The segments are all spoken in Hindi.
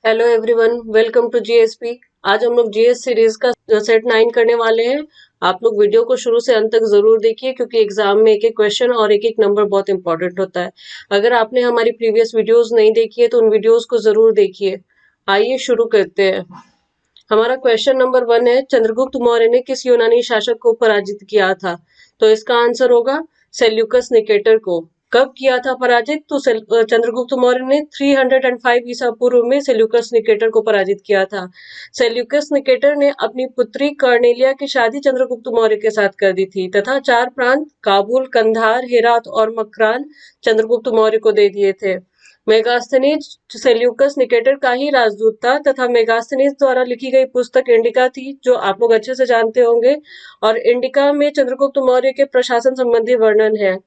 Hello everyone, welcome to GSP. आज हम लोग जीएस सीरीज का सेट 9 करने वाले हैं। आप लोग वीडियो को शुरू से अंत तक जरूर देखिए क्योंकि एग्जाम में एक एक क्वेश्चन और एक एक नंबर बहुत इंपॉर्टेंट होता है। अगर आपने हमारी प्रीवियस वीडियोस नहीं देखी है तो उन वीडियोस को जरूर देखिए। आइए शुरू करते हैं। हमारा क्वेश्चन नंबर 1 है, चंद्रगुप्त मौर्य ने किस यूनानी शासक को पराजित किया था? तो इसका आंसर होगा सेल्यूकस निकेटर को। कब किया था पराजित? तो चंद्रगुप्त मौर्य ने 305 ईसा पूर्व में सेल्यूकस निकेटर को पराजित किया था। सेल्यूकस निकेटर ने अपनी पुत्री कर्नेलिया की शादी चंद्रगुप्त मौर्य के साथ कर दी थी तथा 4 प्रांत काबुल, कंधार, हेरात और मकरान चंद्रगुप्त मौर्य को दे दिए थे। मेगास्थनीज सेल्यूकस निकेटर का ही राजदूत था तथा मेगास्थनीज द्वारा लिखी गई पुस्तक इंडिका थी, जो आप लोग अच्छे से जानते होंगे। और इंडिका में चंद्रगुप्त मौर्य के प्रशासन संबंधी वर्णन है।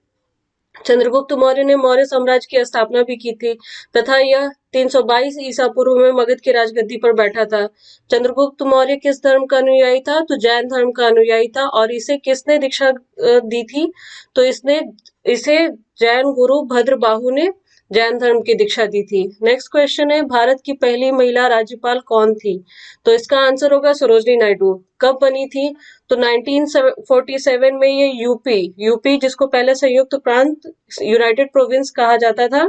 चंद्रगुप्त मौर्य ने मौर्य साम्राज्य की स्थापना भी की थी तथा यह 322 ईसा पूर्व में मगध की राजगद्दी पर बैठा था। चंद्रगुप्त मौर्य किस धर्म का अनुयायी था? तो जैन धर्म का अनुयायी था। और इसे किसने दीक्षा दी थी? तो इसे जैन गुरु भद्रबाहु ने जैन धर्म की दीक्षा दी थी। नेक्स्ट क्वेश्चन है, भारत की पहली महिला राज्यपाल कौन थी? तो इसका आंसर होगा सरोजनी नायडू। कब बनी थी? तो 1947 में ये यूपी जिसको पहले संयुक्त प्रांत यूनाइटेड प्रोविंस कहा जाता था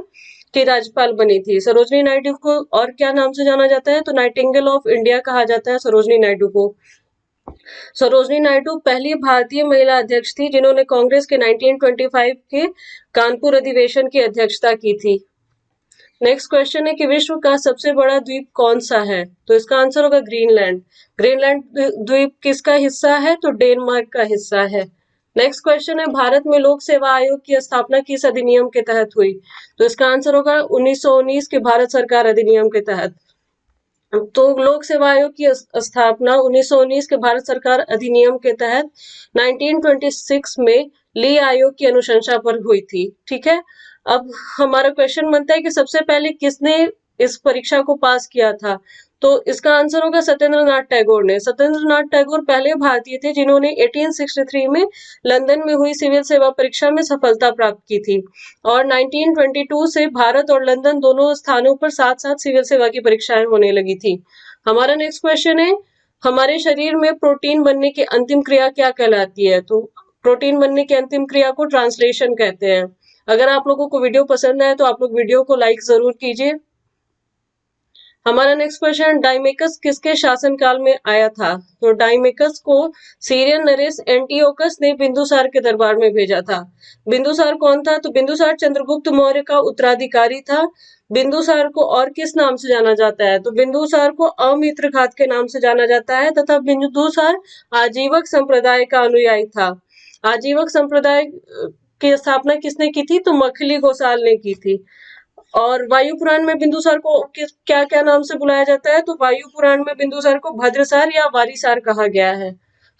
की राज्यपाल बनी थी। सरोजनी नायडू को और क्या नाम से जाना जाता है? तो नाइटिंगेल ऑफ इंडिया कहा जाता है सरोजनी नायडू को। सरोजनी नायडू पहली भारतीय महिला अध्यक्ष थी जिन्होंने कांग्रेस के 1925 के कानपुर अधिवेशन की अध्यक्षता की थी। नेक्स्ट क्वेश्चन है कि विश्व का सबसे बड़ा द्वीप कौन सा है? तो इसका आंसर होगा ग्रीनलैंड। ग्रीनलैंड द्वीप किसका हिस्सा है? तो डेनमार्क का हिस्सा है। नेक्स्ट क्वेश्चन है, भारत में लोक सेवा आयोग की स्थापना किस अधिनियम के तहत हुई? तो इसका आंसर होगा 1919 के भारत सरकार अधिनियम के तहत। तो लोक सेवा आयोग की स्थापना 1919 के भारत सरकार अधिनियम के तहत 1926 में ली आयोग की अनुशंसा पर हुई थी। ठीक है। अब हमारा क्वेश्चन बनता है कि सबसे पहले किसने इस परीक्षा को पास किया था? तो इसका आंसर होगा सत्येंद्रनाथ टैगोर ने। सत्येंद्रनाथ टैगोर पहले भारतीय थे जिन्होंने 1863 में लंदन में हुई सिविल सेवा परीक्षा में सफलता प्राप्त की थी। और 1922 से भारत और लंदन दोनों स्थानों पर साथ साथ सिविल सेवा की परीक्षाएं होने लगी थी। हमारा नेक्स्ट क्वेश्चन है, हमारे शरीर में प्रोटीन बनने की अंतिम क्रिया क्या कहलाती है? तो प्रोटीन बनने की अंतिम क्रिया को ट्रांसलेशन कहते हैं। अगर आप लोगों को वीडियो पसंद आए तो आप लोग वीडियो को लाइक जरूर कीजिए। हमारा नेक्स्ट क्वेश्चन, डाइमेकस किसके शासनकाल में आया था? तो डाइमेकस को सीरियन नरेश एंटियोकस ने बिंदुसार के दरबार में भेजा था। बिंदुसार कौन था? तो बिंदुसार चंद्रगुप्त मौर्य का उत्तराधिकारी था। बिंदुसार को और किस नाम से जाना जाता है? तो बिंदुसार को अमित्रघात के नाम से जाना जाता है तथा बिंदुसार आजीवक संप्रदाय का अनुयायी था। आजीवक संप्रदाय की स्थापना किसने की थी? तो मखली घोषाल ने की थी। और वायु पुराण में बिंदुसार को क्या क्या नाम से बुलाया जाता है? तो वायु पुराण में बिंदुसार को भद्रसार या वारिसार कहा गया है।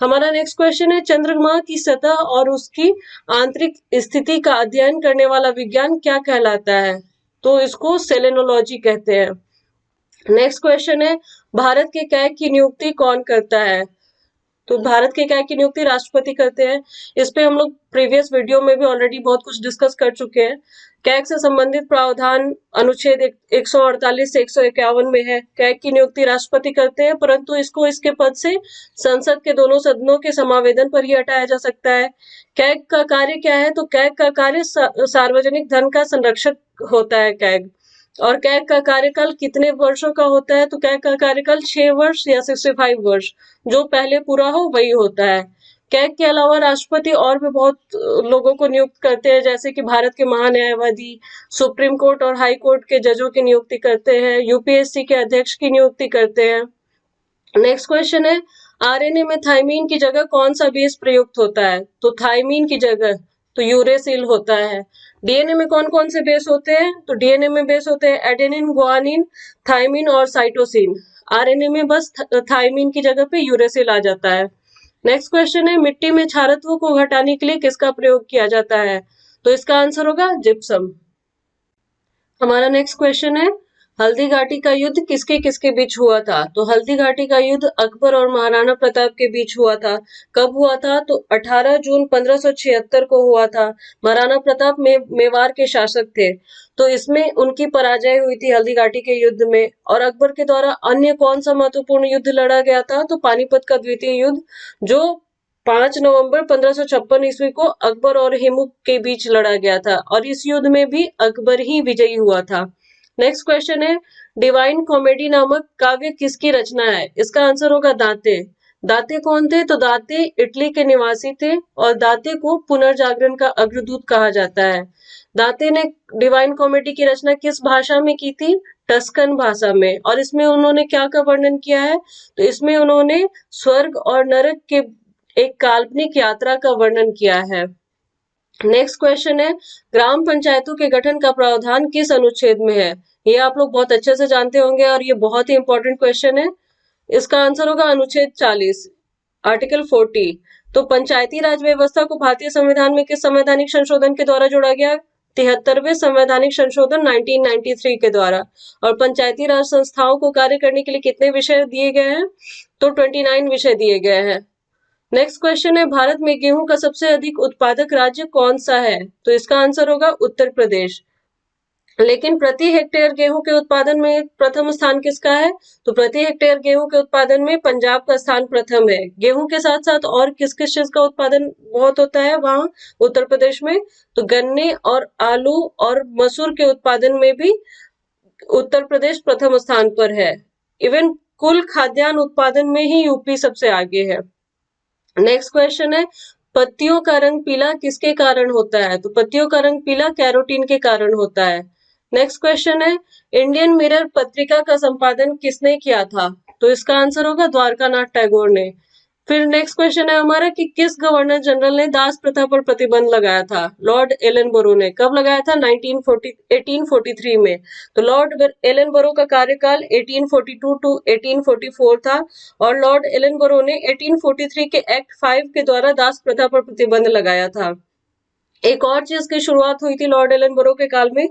हमारा नेक्स्ट क्वेश्चन है, चंद्रमा की सतह और उसकी आंतरिक स्थिति का अध्ययन करने वाला विज्ञान क्या कहलाता है? तो इसको सेलेनोलॉजी कहते हैं। नेक्स्ट क्वेश्चन है, भारत के कैग की नियुक्ति कौन करता है? तो भारत के कैग की नियुक्ति राष्ट्रपति करते हैं। इस पे हम लोग प्रीवियस वीडियो में भी ऑलरेडी बहुत कुछ डिस्कस कर चुके हैं। कैग से संबंधित प्रावधान अनुच्छेद 148 से 151 में है। कैग की नियुक्ति राष्ट्रपति करते हैं, परंतु इसको इसके पद से संसद के दोनों सदनों के समावेदन पर ही हटाया जा सकता है। कैग का कार्य क्या है? तो कैग का कार्य सार्वजनिक धन का संरक्षक होता है कैग। और कैग का कार्यकाल कितने वर्षों का होता है? तो कैग का कार्यकाल 6 वर्ष या 65 वर्ष, जो पहले पूरा हो वही होता है। कैग के अलावा राष्ट्रपति और भी बहुत लोगों को नियुक्त करते हैं, जैसे कि भारत के महान्यायवादी, सुप्रीम कोर्ट और हाई कोर्ट के जजों की नियुक्ति करते हैं, यूपीएससी के अध्यक्ष की नियुक्ति करते हैं। नेक्स्ट क्वेश्चन है, आरएनए में थाइमीन की जगह कौन सा बेस प्रयुक्त होता है? तो थाइमीन की जगह तो यूरेसिल होता है। डीएनए में कौन कौन से बेस होते हैं? तो डीएनए में बेस होते हैं एडेनिन, गुआनिन, थाइमीन और साइटोसिन। आरएनए में बस थाइमीन की जगह पे यूरेसिल आ जाता है। नेक्स्ट क्वेश्चन है, मिट्टी में क्षारत्व को घटाने के लिए किसका प्रयोग किया जाता है? तो इसका आंसर होगा जिप्सम। हमारा नेक्स्ट क्वेश्चन है, हल्दी घाटी का युद्ध किसके किसके बीच हुआ था? तो हल्दी घाटी का युद्ध अकबर और महाराणा प्रताप के बीच हुआ था। कब हुआ था? तो 18 जून 1576 को हुआ था। महाराणा प्रताप मेवाड़ के शासक थे, तो इसमें उनकी पराजय हुई थी हल्दी घाटी के युद्ध में। और अकबर के द्वारा अन्य कौन सा महत्वपूर्ण युद्ध लड़ा गया था? तो पानीपत का द्वितीय युद्ध, जो 5 नवंबर 1556 ईस्वी को अकबर और हिमू के बीच लड़ा गया था, और इस युद्ध में भी अकबर ही विजयी हुआ था। नेक्स्ट क्वेश्चन है, डिवाइन कॉमेडी नामक काव्य किसकी रचना है? इसका आंसर होगा दाते। दाते कौन थे? तो दाते इटली के निवासी थे, और दाते को पुनर्जागरण का अग्रदूत कहा जाता है। दाते ने डिवाइन कॉमेडी की रचना किस भाषा में की थी? टस्कन भाषा में। और इसमें उन्होंने क्या का वर्णन किया है? तो इसमें उन्होंने स्वर्ग और नरक के एक काल्पनिक यात्रा का वर्णन किया है। नेक्स्ट क्वेश्चन है, ग्राम पंचायतों के गठन का प्रावधान किस अनुच्छेद में है? ये आप लोग बहुत अच्छे से जानते होंगे, और ये बहुत ही इंपॉर्टेंट क्वेश्चन है। इसका आंसर होगा अनुच्छेद 40, आर्टिकल 40। तो पंचायती राज व्यवस्था को भारतीय संविधान में किस संवैधानिक संशोधन के द्वारा जोड़ा गया? 73वें संवैधानिक संशोधन 1993 के द्वारा। और पंचायती राज संस्थाओं को कार्य करने के लिए कितने विषय दिए गए हैं? तो 29 विषय दिए गए हैं। नेक्स्ट क्वेश्चन है, भारत में गेहूं का सबसे अधिक उत्पादक राज्य कौन सा है? तो इसका आंसर होगा उत्तर प्रदेश। लेकिन प्रति हेक्टेयर गेहूं के उत्पादन में प्रथम स्थान किसका है? तो प्रति हेक्टेयर गेहूं के उत्पादन में पंजाब का स्थान प्रथम है। गेहूं के साथ साथ और किस किस चीज का उत्पादन बहुत होता है वहां उत्तर प्रदेश में? तो गन्ने और आलू और मसूर के उत्पादन में भी उत्तर प्रदेश प्रथम स्थान पर है। इवन कुल खाद्यान्न उत्पादन में ही यूपी सबसे आगे है। नेक्स्ट क्वेश्चन है, पत्तियों का रंग पीला किसके कारण होता है? तो पत्तियों का रंग पीला कैरोटीन के कारण होता है। नेक्स्ट क्वेश्चन है, इंडियन मिरर पत्रिका का संपादन किसने किया था? तो इसका आंसर होगा द्वारकानाथ टैगोर ने। फिर नेक्स्ट क्वेश्चन है हमारा कि किस गवर्नर जनरल ने दास प्रथा पर प्रतिबंध लगाया था? लॉर्ड एलन ने। कब लगाया था? 1843 में। तो लॉर्ड एलन का कार्यकाल 1842 टू 1844 था, और लॉर्ड एलन ने 1843 के एक्ट 5 के द्वारा दास प्रथा पर प्रतिबंध लगाया था। एक और चीज की शुरुआत हुई थी लॉर्ड एलन के काल में,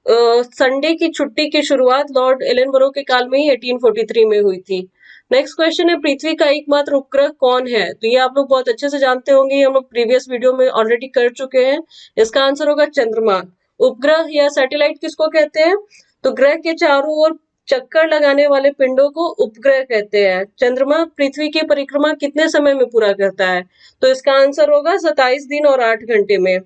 संडे की छुट्टी की शुरुआत लॉर्ड एलन के काल में ही 1843 में हुई थी। नेक्स्ट क्वेश्चन है, पृथ्वी का एकमात्र उपग्रह कौन है? तो ये आप लोग बहुत अच्छे से जानते होंगे, ये हम लोग प्रीवियस वीडियो में ऑलरेडी कर चुके हैं। इसका आंसर होगा चंद्रमा। उपग्रह या सैटेलाइट किसको कहते हैं? तो ग्रह के चारों ओर चक्कर लगाने वाले पिंडों को उपग्रह कहते हैं। चंद्रमा पृथ्वी की परिक्रमा कितने समय में पूरा करता है? तो इसका आंसर होगा 27 दिन और 8 घंटे में।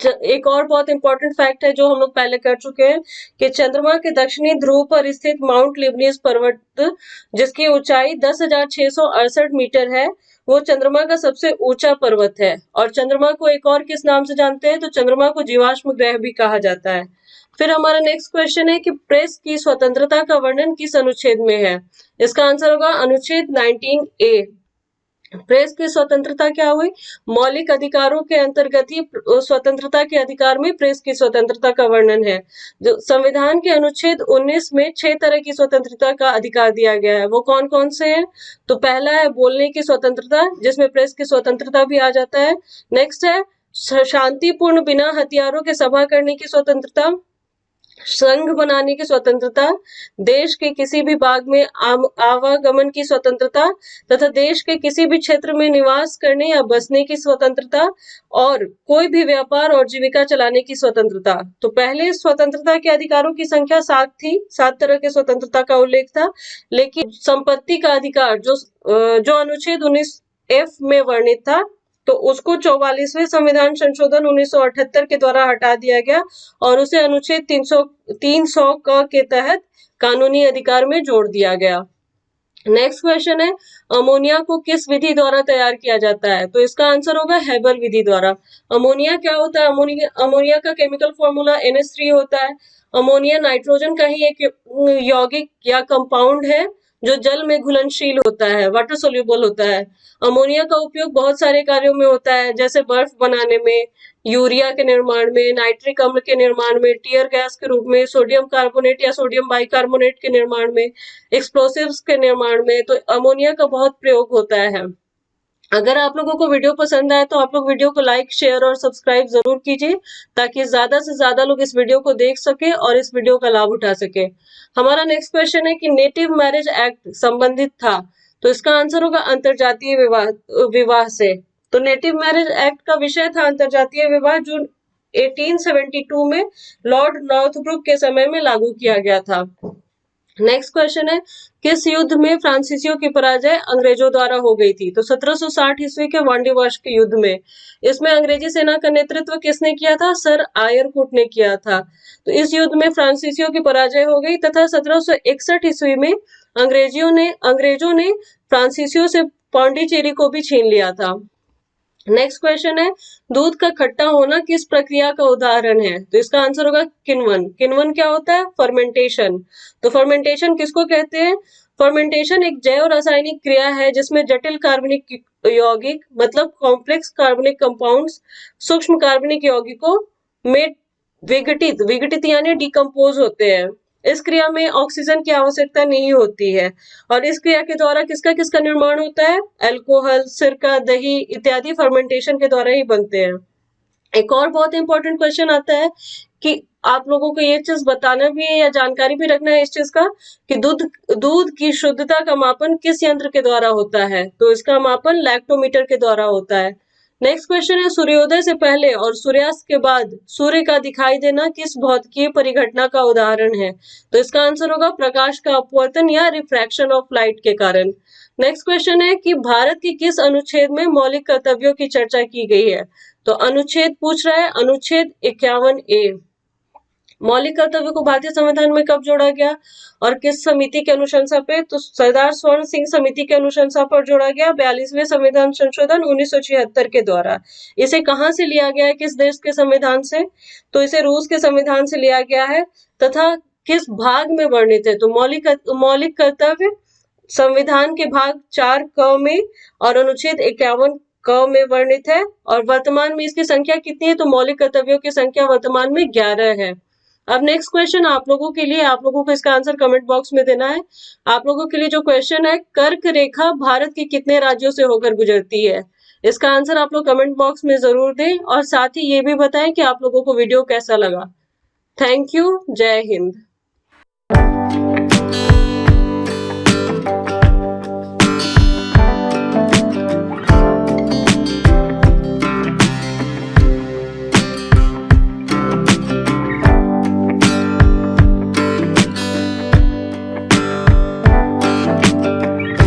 एक और बहुत इंपॉर्टेंट फैक्ट है जो हम लोग पहले कर चुके हैं कि चंद्रमा के दक्षिणी ध्रुव पर स्थित माउंट लिबनीज पर्वत, जिसकी ऊंचाई 10,668 मीटर है, वो चंद्रमा का सबसे ऊंचा पर्वत है। और चंद्रमा को एक और किस नाम से जानते हैं? तो चंद्रमा को जीवाश्म ग्रह भी कहा जाता है। फिर हमारा नेक्स्ट क्वेश्चन है कि प्रेस की स्वतंत्रता का वर्णन किस अनुच्छेद में है? इसका आंसर होगा अनुच्छेद 19A। प्रेस की स्वतंत्रता क्या हुई? मौलिक अधिकारों के अंतर्गत ही स्वतंत्रता के अधिकार में प्रेस की स्वतंत्रता का वर्णन है। जो संविधान के अनुच्छेद 19 में 6 तरह की स्वतंत्रता का अधिकार दिया गया है, वो कौन कौन से हैं? तो पहला है बोलने की स्वतंत्रता, जिसमें प्रेस की स्वतंत्रता भी आ जाता है। नेक्स्ट है शांतिपूर्ण बिना हथियारों के सभा करने की स्वतंत्रता, संघ बनाने की स्वतंत्रता, देश के किसी भी भाग में आवागमन की स्वतंत्रता, तथा देश के किसी भी क्षेत्र में निवास करने या बसने की स्वतंत्रता, और कोई भी व्यापार और जीविका चलाने की स्वतंत्रता। तो पहले स्वतंत्रता के अधिकारों की संख्या 7 थी, 7 तरह के स्वतंत्रता का उल्लेख था। लेकिन संपत्ति का अधिकार जो अनुच्छेद 19F में वर्णित था, तो उसको 44वें संविधान संशोधन 1978 के द्वारा हटा दिया गया, और उसे अनुच्छेद 300 क के तहत कानूनी अधिकार में जोड़ दिया गया। नेक्स्ट क्वेश्चन है, अमोनिया को किस विधि द्वारा तैयार किया जाता है? तो इसका आंसर होगा हैबर विधि द्वारा। अमोनिया क्या होता है? अमोनिया का केमिकल फॉर्मूला NH3 होता है। अमोनिया नाइट्रोजन का ही एक यौगिक या कंपाउंड है जो जल में घुलनशील होता है, वाटर सोल्यूबल होता है। अमोनिया का उपयोग बहुत सारे कार्यों में होता है, जैसे बर्फ बनाने में, यूरिया के निर्माण में, नाइट्रिक अम्ल के निर्माण में, टीयर गैस के रूप में, सोडियम कार्बोनेट या सोडियम बाइकार्बोनेट के निर्माण में, एक्सप्लोसिव्स के निर्माण में। तो अमोनिया का बहुत प्रयोग होता है। अगर आप लोगों को वीडियो पसंद आए तो आप लोग वीडियो को लाइक, शेयर और सब्सक्राइब जरूर कीजिए, ताकि ज्यादा से ज्यादा लोग इस वीडियो को देख सके और इस वीडियो का लाभ उठा सके। हमारा नेक्स्ट क्वेश्चन है कि नेटिव मैरिज एक्ट संबंधित था, तो इसका आंसर होगा अंतरजातीय विवाह विवाह से। तो नेटिव मैरिज एक्ट का विषय था अंतरजातीय विवाह, जो 1872 में लॉर्ड नॉर्थब्रुक के समय में लागू किया गया था। नेक्स्ट क्वेश्चन है, किस युद्ध में फ्रांसीसियों की पराजय अंग्रेजों द्वारा हो गई थी? तो 1760 ईस्वी के वांडी वर्ष के युद्ध में। इसमें अंग्रेजी सेना का नेतृत्व किसने किया था? सर आयरकुट ने किया था। तो इस युद्ध में फ्रांसीसियों की पराजय हो गई तथा 1761 ईस्वी में अंग्रेजों ने फ्रांसीसियों से पौंडीचेरी को भी छीन लिया था। नेक्स्ट क्वेश्चन है, दूध का खट्टा होना किस प्रक्रिया का उदाहरण है? तो इसका आंसर होगा किण्वन। किण्वन क्या होता है? फर्मेंटेशन। तो फर्मेंटेशन किसको कहते हैं? फर्मेंटेशन एक जैव रासायनिक क्रिया है जिसमें जटिल कार्बनिक यौगिक मतलब कॉम्प्लेक्स कार्बनिक कंपाउंड्स सूक्ष्म कार्बनिक यौगिकों में विघटित विघटित यानी डिकम्पोज होते हैं। इस क्रिया में ऑक्सीजन की आवश्यकता नहीं होती है और इस क्रिया के द्वारा किसका किसका निर्माण होता है? अल्कोहल, सिरका, दही इत्यादि फर्मेंटेशन के द्वारा ही बनते हैं। एक और बहुत इंपॉर्टेंट क्वेश्चन आता है कि आप लोगों को ये चीज बताना भी है या जानकारी भी रखना है इस चीज का कि दूध दूध की शुद्धता का मापन किस यंत्र के द्वारा होता है? तो इसका मापन लैक्टोमीटर के द्वारा होता है। नेक्स्ट क्वेश्चन है, सूर्योदय से पहले और सूर्यास्त के बाद सूर्य का दिखाई देना किस भौतिकीय परिघटना का उदाहरण है? तो इसका आंसर होगा प्रकाश का अपवर्तन या रिफ्रैक्शन ऑफ लाइट के कारण। नेक्स्ट क्वेश्चन है कि भारत के किस अनुच्छेद में मौलिक कर्तव्यों की चर्चा की गई है? तो अनुच्छेद पूछ रहा है, अनुच्छेद 51A। मौलिक कर्तव्य को भारतीय संविधान में कब जोड़ा गया और किस समिति की अनुशंसा पे? तो सरदार स्वर्ण सिंह समिति की अनुशंसा पर जोड़ा गया 42वें संविधान संशोधन 1976 के द्वारा। इसे कहाँ से लिया गया है, किस देश के संविधान से? तो इसे रूस के संविधान से लिया गया है तथा किस भाग में वर्णित है? तो मौलिक कर्तव्य संविधान के भाग 4 क में और अनुच्छेद 51 क में वर्णित है और वर्तमान में इसकी संख्या कितनी है? तो मौलिक कर्तव्यों की संख्या वर्तमान में 11 है। अब नेक्स्ट क्वेश्चन आप लोगों के लिए, आप लोगों को इसका आंसर कमेंट बॉक्स में देना है। आप लोगों के लिए जो क्वेश्चन है, कर्क रेखा भारत के कितने राज्यों से होकर गुजरती है? इसका आंसर आप लोग कमेंट बॉक्स में जरूर दें और साथ ही ये भी बताएं कि आप लोगों को वीडियो कैसा लगा। Thank you. जय हिंद।